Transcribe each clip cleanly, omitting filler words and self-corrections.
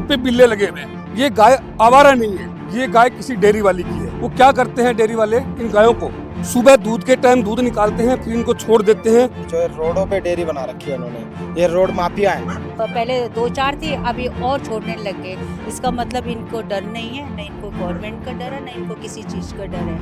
पे बिल्ले लगे हुए हैं। ये गाय आवारा नहीं है, ये गाय किसी डेयरी वाली की है। वो क्या करते हैं डेयरी वाले, इन गायों को सुबह दूध के टाइम दूध निकालते हैं, फिर इनको छोड़ देते हैं। जो रोडों पे डेयरी बना रखी है उन्होंने, ये रोड माफिया है। पहले 2-4 थी, अभी और छोड़ने लग गए। इसका मतलब इनको डर नहीं है, न इनको गवर्नमेंट का डर है, न इनको किसी चीज का डर है।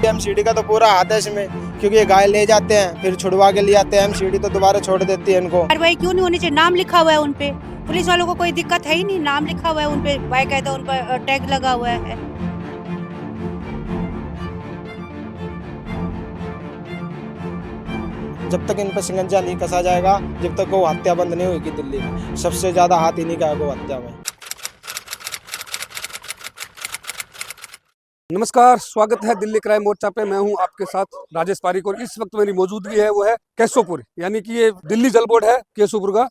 एमसीडी का तो पूरा हाथ है इसमें, क्योंकि ये गाय ले जाते हैं फिर छुड़वा के ले आते हैं, एमसीडी तो दोबारा छोड़ देती है इनको। कार्रवाई क्यों नहीं होनी चाहिए? नाम लिखा हुआ है उनपे, पुलिस वालों को कोई दिक्कत है ही नहीं। नाम लिखा हुआ है उनपे, बाकायदा उन पर टैग लगा हुआ है। जब तक इन पर शिकंजा नहीं कसा जाएगा, जब तक गौ हत्या बंद नहीं होगी दिल्ली में। सबसे ज्यादा हाथ इन्हीं का है गौ हत्या में। नमस्कार, स्वागत है दिल्ली क्राइम मोर्चा पे। मैं हूं आपके साथ राजेश पारिक और इस वक्त मेरी मौजूदगी है वो है केशोपुर, यानी कि ये दिल्ली जल बोर्ड है केशोपुर का,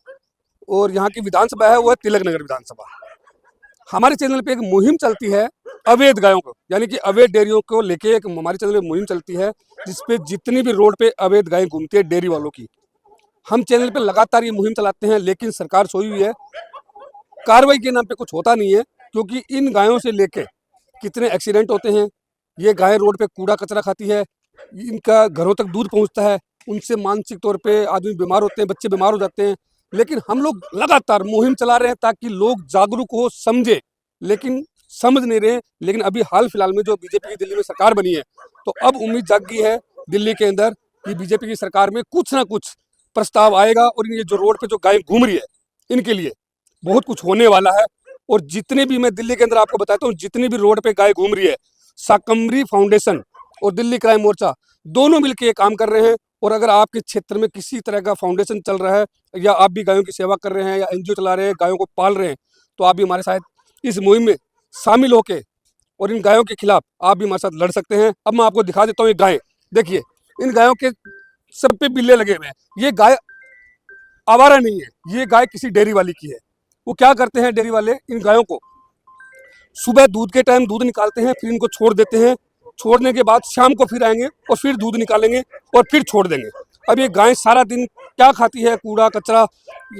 और यहाँ की विधानसभा है वो है तिलक नगर विधानसभा। हमारे चैनल पे एक मुहिम चलती है अवैध गायों को, यानी कि अवैध डेयरियों को लेके एक हमारे चैनल पे मुहिम चलती है, जिसपे जितनी भी रोड पे अवैध गायें घूमती है डेयरी वालों की, हम चैनल पे लगातार ये मुहिम चलाते हैं। लेकिन सरकार सोई हुई है, कार्रवाई के नाम पे कुछ होता नहीं है। क्योंकि इन गायों से लेके कितने एक्सीडेंट होते हैं, ये गायें रोड पे कूड़ा कचरा खाती है, इनका घरों तक दूध पहुंचता है, उनसे मानसिक तौर पे आदमी बीमार होते हैं, बच्चे बीमार हो जाते हैं। लेकिन हम लोग लगातार मुहिम चला रहे हैं ताकि लोग जागरूक हो, समझे, लेकिन समझ नहीं रहे। लेकिन अभी हाल फिलहाल में जो बीजेपी की दिल्ली में सरकार बनी है, तो अब उम्मीद जाग गई है दिल्ली के अंदर कि बीजेपी की सरकार में कुछ ना कुछ प्रस्ताव आएगा और ये जो रोड पे जो गाय घूम रही है, इनके लिए बहुत कुछ होने वाला है। और जितने भी, मैं दिल्ली के अंदर आपको बताता हूँ, जितनी भी रोड पे गाय घूम रही है, शाकंभरी फाउंडेशन और दिल्ली क्राइम मोर्चा दोनों मिलकर ये काम कर रहे हैं। और अगर आपके क्षेत्र में किसी तरह का फाउंडेशन चल रहा है, या आप भी गायों की सेवा कर रहे हैं, या एनजीओ चला रहे हैं, गायों को पाल रहे हैं, तो आप भी हमारे साथ इस मुहिम में शामिल होके और इन गायों के खिलाफ आप भी हमारे साथ लड़ सकते हैं। अब मैं आपको दिखा देता हूँ ये गाय। देखिए, इन गायों के सब पे बिल्ले लगे हुए हैं। ये गाय आवारा नहीं है, ये गाय किसी डेयरी वाली की है। वो क्या करते हैं डेयरी वाले, इन गायों को सुबह दूध के टाइम दूध निकालते हैं, फिर इनको छोड़ देते हैं। छोड़ने के बाद शाम को फिर आएंगे और फिर दूध निकालेंगे और फिर छोड़ देंगे। अब ये गाय सारा दिन क्या खाती है? कूड़ा कचरा,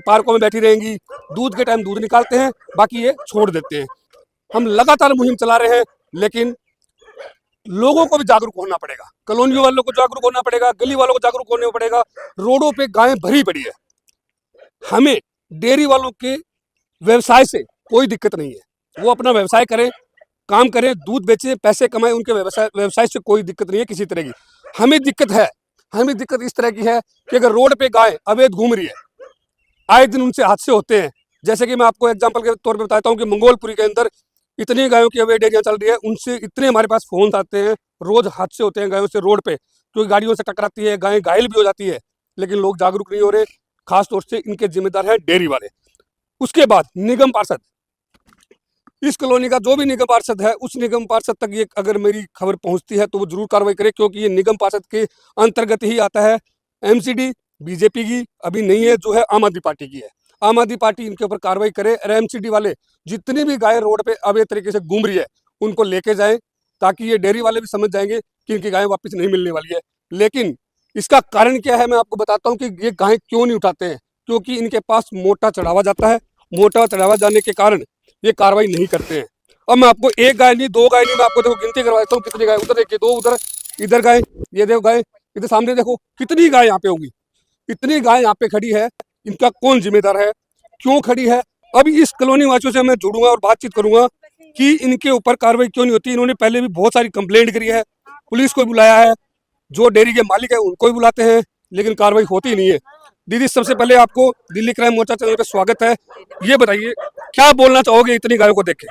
पार्कों में बैठी रहेंगी। दूध के टाइम दूध निकालते हैं, बाकी ये छोड़ देते हैं। हम लगातार मुहिम चला रहे हैं, लेकिन लोगों को भी जागरूक होना पड़ेगा, कॉलोनियों वालों को जागरूक होना पड़ेगा, गली वालों को जागरूक होना पड़ेगा। रोडों पे गायें भरी पड़ी है। हमें डेयरी वालों के व्यवसाय से कोई दिक्कत नहीं है, वो अपना व्यवसाय करें, काम करें, दूध बेचें, पैसे कमाएं, उनके व्यवसाय से कोई दिक्कत नहीं है किसी तरह की। हमें दिक्कत है, हमें दिक्कत इस तरह की है कि अगर रोड पे गाय अवैध घूम रही है, आए दिन उनसे हादसे होते हैं। जैसे कि मैं आपको एग्जांपल के तौर पे बताता हूँ कि मंगोलपुरी के अंदर इतनी गायों की अवैध डेयरियां चल रही है, उनसे इतने हमारे पास फोन आते हैं, रोज हादसे होते हैं गायों से रोड पे, क्योंकि गाड़ियों से टकराती है, गायें घायल भी हो जाती है। लेकिन लोग जागरूक नहीं हो रहे, खासतौर से इनके जिम्मेदार हैं डेयरी वाले। उसके बाद निगम पार्षद, इस कॉलोनी का जो भी निगम पार्षद है, उस निगम पार्षद तक ये अगर मेरी खबर पहुंचती है तो वो जरूर कार्रवाई करे, क्योंकि ये निगम पार्षद के अंतर्गत ही आता है। एमसीडी बीजेपी की अभी नहीं है, जो है आम आदमी पार्टी की है। आम आदमी पार्टी इनके ऊपर कार्रवाई करे और एमसीडी वाले जितनी भी गाय रोड पे अवैध तरीके से घूम रही है उनको लेके जाए, ताकि ये डेयरी वाले भी समझ जाएंगे कि इनकी गाय वापस नहीं मिलने वाली है। लेकिन इसका कारण क्या है, मैं आपको बताता हूँ कि ये गाय क्यों नहीं उठाते हैं। क्योंकि इनके पास मोटा चढ़ावा जाता है, मोटा चढ़ावा जाने के कारण ये कार्रवाई नहीं करते हैं। अब मैं आपको एक गाय नहीं, दो गाय नहीं, मैं आपको देखो गिनती करवाता हूँ कितनी गाय। उधर देखिए दो, उधर, इधर गाय, ये देखो गाय, इधर सामने देखो कितनी गाय यहाँ पे होगी। इतनी गाय यहाँ पे खड़ी है, इनका कौन जिम्मेदार है, क्यों खड़ी है? अब इस कॉलोनी वासियों से मैं जुड़ूंगा और बातचीत करूंगा कि इनके ऊपर कार्रवाई क्यों नहीं होती। इन्होंने पहले भी बहुत सारी कंप्लेंट करी है, पुलिस को बुलाया है, जो डेयरी के मालिक है उनको भी बुलाते हैं, लेकिन कार्रवाई होती नहीं है। दीदी, सबसे पहले आपको दिल्ली क्राइम मोर्चा चैनल पे स्वागत है। ये बताइए, क्या बोलना चाहोगे इतनी गायों को देख के?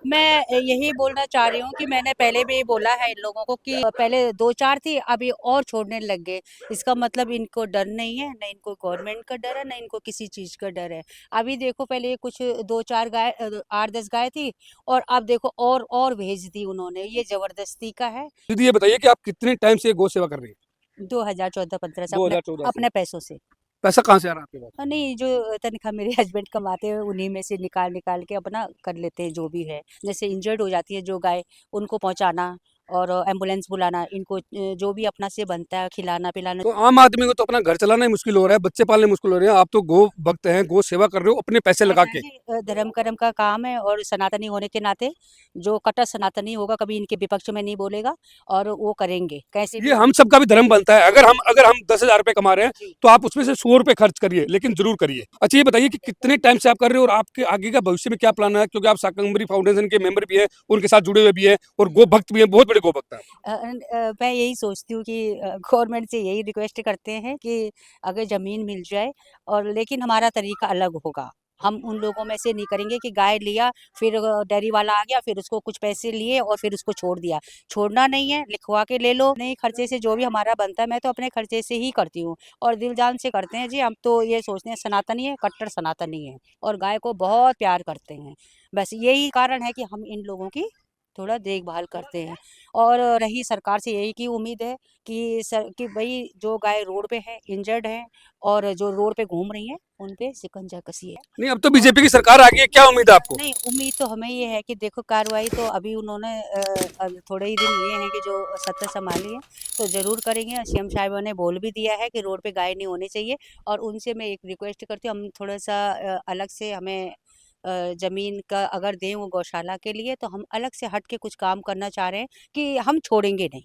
मैं यही बोलना चाह रही हूँ कि मैंने पहले भी बोला है इन लोगों को कि पहले 2-4 थी, अभी और छोड़ने लग गए। इसका मतलब इनको डर नहीं है, न इनको गवर्नमेंट का डर है, न इनको किसी चीज का डर है। अभी देखो, पहले कुछ 2-4 गाय, 8-10 गाय थी, और अब देखो और भेज दी उन्होंने। ये जबरदस्ती का है। दीदी, ये बताइए कि आप कितने टाइम से गौ सेवा कर रही है? 2014-15 से 2014 से। अपने पैसों से। पैसा कहाँ से आ रहा है आपके पास? नहीं, जो तनख्वाह मेरे हस्बैंड कमाते हैं उन्हीं में से निकाल निकाल के अपना कर लेते हैं जो भी है। जैसे इंजर्ड हो जाती है जो गाय, उनको पहुंचाना, और एम्बुलेंस बुलाना, इनको जो भी अपना से बनता है खिलाना पिलाना। तो आम आदमी को तो अपना घर चलाना ही मुश्किल हो रहा है, बच्चे पालने मुश्किल हो रहे हैं। आप तो गो भक्त हैं, गो सेवा कर रहे हो अपने पैसे लगा के। धर्म कर्म का काम है और सनातनी होने के नाते जो कट्टर सनातनी होगा कभी इनके विपक्ष में नहीं बोलेगा और वो करेंगे कैसे भी। ये हम सबका भी धर्म बनता है। अगर हम 10,000 रुपए कमा रहे हैं जी। तो आप उसमें से 100 रुपए खर्च करिए, लेकिन जरूर करिए। अच्छा ये बताइए कि कितने टाइम से आप कर रहे हो और आपके आगे का भविष्य में क्या प्लान है, क्योंकि आप शाकंभरी फाउंडेशन के मेंबर भी हैं, उनके साथ जुड़े हुए भी हैं और गो भक्त भी हैं, बहुत बड़े गो भक्त हैं। मैं यही सोचती हूँ कि गवर्नमेंट से यही रिक्वेस्ट करते हैं कि अगर ज़मीन मिल जाए और लेकिन हमारा तरीका अलग होगा। हम उन लोगों में से नहीं करेंगे कि गाय लिया फिर डेयरी वाला आ गया फिर उसको कुछ पैसे लिए और फिर उसको छोड़ दिया। छोड़ना नहीं है, लिखवा के ले लो। नहीं खर्चे से जो भी हमारा बनता है मैं तो अपने खर्चे से ही करती हूँ और दिल जान से करते हैं जी। हम तो ये सोचते हैं सनातनी है, कट्टर सनातनी है और गाय को बहुत प्यार करते हैं। बस यही कारण है कि हम इन लोगों की थोड़ा देखभाल करते हैं। और रही सरकार से यही की उम्मीद है कि भाई जो गाय रोड पे है, इंजर्ड है और जो रोड पे घूम रही हैं, उन पे शिकंजा कसी है। नहीं, अब तो बीजेपी की सरकार आ गई है, क्या उम्मीद है आपको? नहीं, उम्मीद तो हमें ये है कि देखो कार्रवाई तो अभी उन्होंने थोड़े ही दिन हुए हैं कि जो सत्ता संभाली है, तो ज़रूर करेंगे। सीएम साहिबा ने बोल भी दिया है कि रोड पे गाय नहीं होनी चाहिए और उनसे मैं एक रिक्वेस्ट करती हूँ, हम थोड़ा-सा अलग से हमें ज़मीन का अगर दें वो गौशाला के लिए, तो हम अलग से हट के कुछ काम करना चाह रहे हैं कि हम छोड़ेंगे नहीं।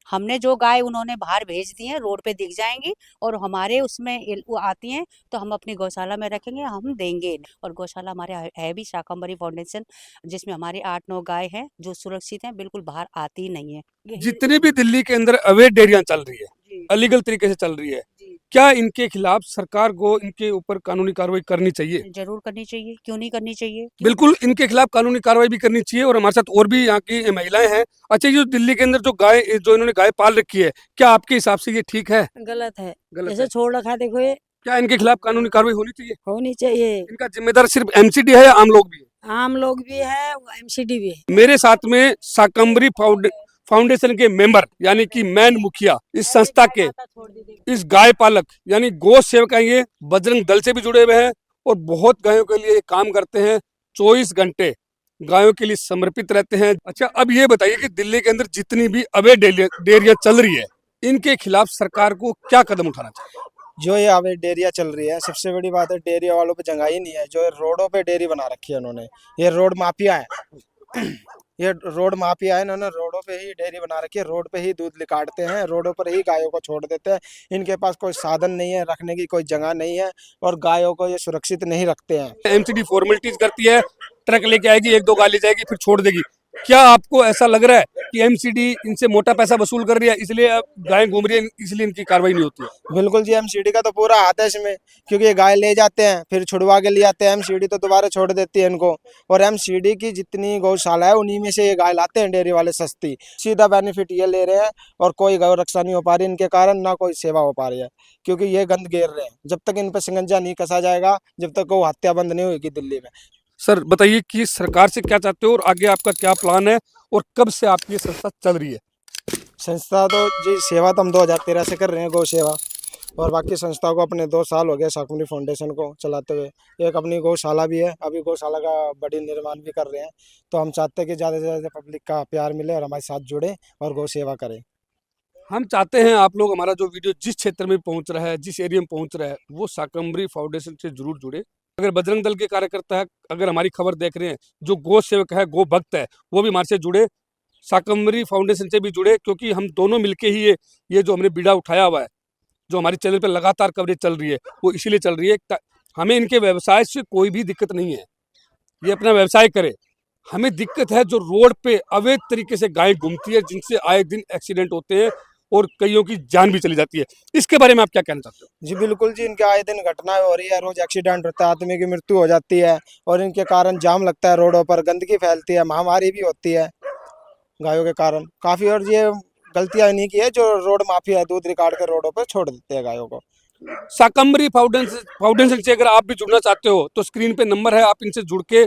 हमने जो गाय उन्होंने बाहर भेज दी हैं, रोड पे दिख जाएँगी और हमारे उसमें वो आती हैं, तो हम अपनी गौशाला में रखेंगे, हम देंगे नहीं। और गौशाला हमारे है भी शाकंभरी फाउंडेशन, जिसमें हमारे 8-9 गाय हैं, जो सुरक्षित हैं, बिल्कुल बाहर आती ही नहीं है। यही जितनी भी दिल्ली के अंदर अवैध डेयरियां चल रही है, जी, अलीगल तरीके से चल रही है, जी। क्या इनके खिलाफ सरकार को इनके ऊपर कानूनी कार्रवाई करनी चाहिए? ज़रूर करनी चाहिए, क्यों नहीं करनी चाहिए? क्यों? बिल्कुल, इनके खिलाफ कानूनी कार्रवाई भी करनी चाहिए और हमारे साथ और भी यहाँ की महिलाएं हैं। अच्छा, ये जो दिल्ली के अंदर जो इन्होंने गाय पाल रखी है, क्या आपके हिसाब से ये ठीक है? गलत है। गलत जैसे है। छोड़ रखा है देखो ये, क्या इनके खिलाफ कानूनी कार्रवाई होनी चाहिए? होनी चाहिए। इनका जिम्मेदार सिर्फ एमसीडी है या आम लोग भी है? आम लोग भी है, एमसीडी भी है। मेरे साथ में शाकंभरी फाउंडेशन के मेंबर यानी कि मैन मुखिया, इस संस्था के इस गाय पालक यानी गौ सेवक हैं, ये बजरंग दल से भी जुड़े हुए हैं और बहुत गायों के लिए काम करते हैं। 24 घंटे गायों के लिए समर्पित रहते हैं। अच्छा, अब ये बताइए कि दिल्ली के अंदर जितनी भी अवैध डेयरियां चल रही है, इनके खिलाफ सरकार को क्या कदम उठाना चाहिए? जो ये अवैध डेयरियाँ चल रही है, सबसे बड़ी बात है डेयरी वालों पे जंगाई नहीं है। जो रोडों पे डेयरी बना रखी है उन्होंने, ये रोड माफिया है। ये रोड माफिया है, इन्होंने रोडों पे ही डेयरी बना रखी है, रोड पे ही दूध निकालते हैं, रोडों पर ही गायों को छोड़ देते हैं। इनके पास कोई साधन नहीं है, रखने की कोई जगह नहीं है और गायों को ये सुरक्षित नहीं रखते हैं। एमसीडी फॉर्मेलिटीज करती है, ट्रक लेके आएगी, 1-2 गाली जाएगी, फिर छोड़ देगी। क्या आपको ऐसा लग रहा है कि एमसीडी इनसे मोटा पैसा वसूल कर रही है, इसलिए अब गायें घूम रही है, इसलिए इनकी कार्रवाई नहीं होती है? बिल्कुल जी, एमसीडी का तो पूरा हाथ है इसमें, क्योंकि ये गाय ले जाते हैं फिर छुड़वा के ले आते हैं। एमसीडी तो दोबारा छोड़ देती है इनको और एमसीडी की जितनी गौशाला है उन्हीं में से ये गाय लाते हैं डेयरी वाले सस्ती। सीधा बेनिफिट ये ले रहे हैं और कोई गौ रक्षा नहीं हो पा रही इनके कारण, ना कोई सेवा हो पा रही है, क्योंकि ये गंद घेर रहे हैं। जब तक इन पर शिकंजा नहीं कसा जाएगा, जब तक गौ हत्या बंद नहीं होगी दिल्ली में। सर बताइए कि सरकार से क्या चाहते हो और आगे आपका क्या प्लान है और कब से आपकी ये संस्था चल रही है? संस्था तो जी सेवा तो हम 2013 से कर रहे हैं, गौ सेवा। और बाकी संस्था को अपने 2 साल हो गए शाकंभरी फाउंडेशन को चलाते हुए। एक अपनी गौशाला भी है, अभी गौशाला का बड़ी निर्माण भी कर रहे हैं। तो हम चाहते हैं कि ज़्यादा से ज़्यादा पब्लिक का प्यार मिले और हमारे साथ जुड़े और गौ सेवा करें। हम चाहते हैं आप लोग हमारा जो वीडियो जिस क्षेत्र में पहुंच रहा है, जिस एरिया में पहुंच रहा है, वो शाकंभरी फाउंडेशन से जरूर जुड़े। अगर बजरंग दल के कार्यकर्ता है, अगर हमारी खबर देख रहे हैं, जो गौ सेवक है, गो भक्त है, वो भी हमारे से जुड़े, शाकंभरी फाउंडेशन से भी जुड़े, क्योंकि हम दोनों मिलके ही ये जो हमने बीड़ा उठाया हुआ है, जो हमारे चैनल पर लगातार कवरेज चल रही है, वो इसीलिए चल रही है। हमें इनके व्यवसाय से कोई भी दिक्कत नहीं है, ये अपना व्यवसाय करे। हमें दिक्कत है जो रोड पे अवैध तरीके से गाय घूमती है, जिनसे आए दिन एक्सीडेंट होते हैं और कईयों की जान भी चली जाती है। इसके बारे में आप क्या कहना चाहते हो? जी बिल्कुल जी, इनके आए दिन घटनाएं हो रही है, रोज एक्सीडेंट होता है, आदमी की मृत्यु हो जाती है और इनके कारण जाम लगता है रोडों पर, गंदगी फैलती है, महामारी भी होती है गायों के कारण काफ़ी। और ये गलतियां इन्हीं की है जो रोड माफिया है, दूध रिकार्ड के रोडों पर छोड़ देते हैं गायों को। शाकंभरी फाउंडेशन से अगर आप भी जुड़ना चाहते हो तो स्क्रीन पे नंबर है, आप इनसे जुड़ के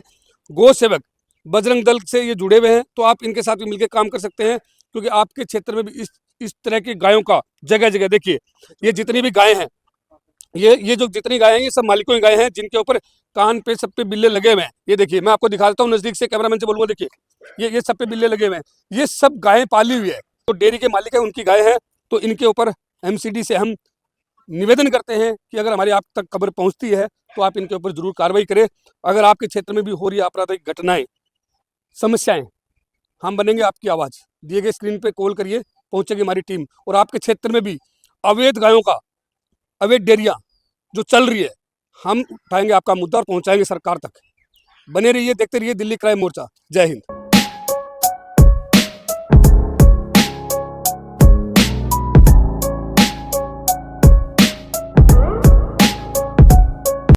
गौ सेवक बजरंग दल से ये जुड़े हुए हैं, तो आप इनके साथ भी मिलकर काम कर सकते हैं, क्योंकि आपके क्षेत्र में भी इस तरह की गायों का जगह जगह देखिए, ये जितनी भी गायें हैं, ये जो जितनी गायें हैं, ये सब मालिकों की गायें हैं, जिनके ऊपर कान पे सब पे बिल्ले लगे हुए हैं। ये देखिए, मैं आपको दिखा देता हूँ नजदीक से, कैमरामैन से बोलूंगा, देखिए ये सब पे बिल्ले लगे हुए हैं, ये सब गायें पाली हुई है। तो डेयरी के मालिक है, उनकी गाय है, तो इनके ऊपर एमसीडी से हम निवेदन करते हैं कि अगर हमारी आप तक खबर पहुंचती है तो आप इनके ऊपर जरूर कार्रवाई करें। अगर आपके क्षेत्र में भी हो रही आपराधिक घटनाएं, समस्याएं, हम बनेंगे आपकी आवाज़। दिए गए स्क्रीन पे कॉल करिए, पहुंचेगी हमारी टीम। और आपके क्षेत्र में भी अवैध गायों का, अवैध डेयरियां जो चल रही है, हम उठाएंगे आपका मुद्दा और पहुंचाएंगे सरकार तक। बने रहिए, देखते रहिए दिल्ली क्राइम मोर्चा। जय हिंद।